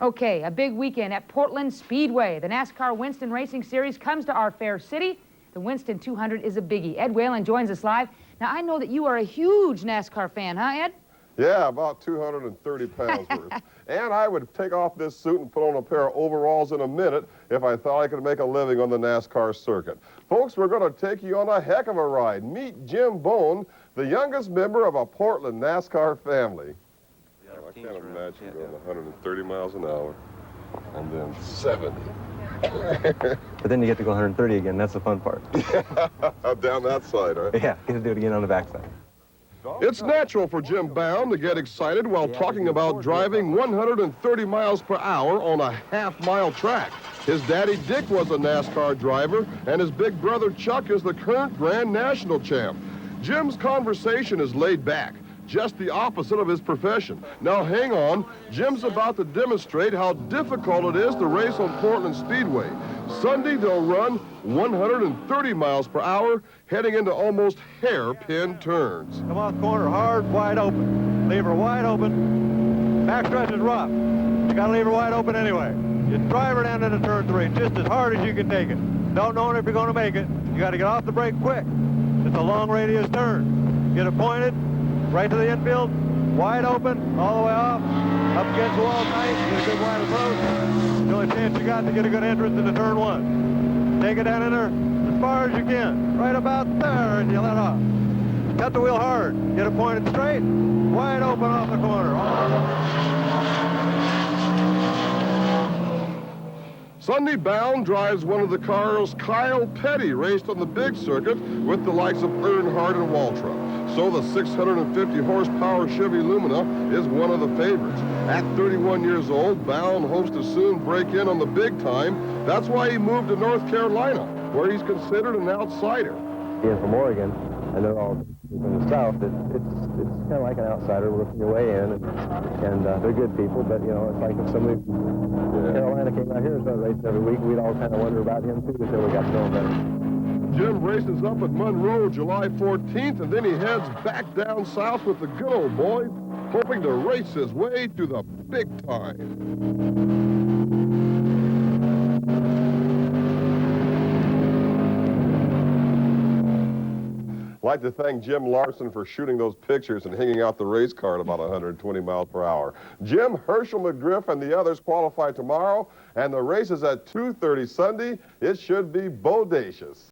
Okay, a big weekend at Portland Speedway. The NASCAR Winston Racing Series comes to our fair city. The Winston 200 is a biggie. Ed Whalen joins us live. Now, I know that you are a huge NASCAR fan, huh, Ed? Yeah, about 230 pounds worth. And I would take off this suit and put on a pair of overalls in a minute if I thought I could make a living on the NASCAR circuit. Folks, we're going to take you on a heck of a ride. Meet Jim Bown, the youngest member of a Portland NASCAR family. I can't imagine going 130 miles an hour and then 70. But then you get to go 130 again. That's the fun part. Down that side, right? Yeah, get to do it again on the backside. It's natural for Jim Bown to get excited while talking about driving 130 miles per hour on a half-mile track. His daddy Dick was a NASCAR driver, and his big brother Chuck is the current Grand National champ. Jim's conversation is laid back, just the opposite of his profession. Now hang on, Jim's about to demonstrate how difficult it is to race on Portland Speedway. Sunday they'll run 130 miles per hour, heading into almost hairpin turns. Come off the corner hard, wide open. Lever wide open. Backstretch is rough. You gotta leave her wide open anyway. Just drive her down into turn 3, just as hard as you can take it. Don't know if you're gonna make it. You gotta get off the brake quick. It's a long radius turn. Get it pointed, right to the infield, wide open, all the way off, up against the wall tight, get a good wide approach. The only chance you got to get a good entrance into turn 1. Take it down in there as far as you can, right about there, and you let off. Cut the wheel hard, get it pointed straight, wide open off the corner. Sunday Bown drives one of the cars Kyle Petty raced on the big circuit with the likes of Earnhardt and Waltrip. So the 650 horsepower Chevy Lumina is one of the favorites. At 31 years old, Bown hopes to soon break in on the big time. That's why he moved to North Carolina, where he's considered an outsider. Being from Oregon, I know all from the South, it's kind of like an outsider working your way in, and they're good people, but, you know, it's like if somebody from Carolina came out here and started racing every week, we'd all kind of wonder about him, too, until we got to know him better. Jim races up at Monroe July 14th, and then he heads back down south with the good old boys, hoping to race his way to the big time. I'd like to thank Jim Larson for shooting those pictures and hanging out the race car at about 120 miles per hour. Jim, Herschel McGriff, and the others qualify tomorrow, and the race is at 2:30 Sunday. It should be bodacious.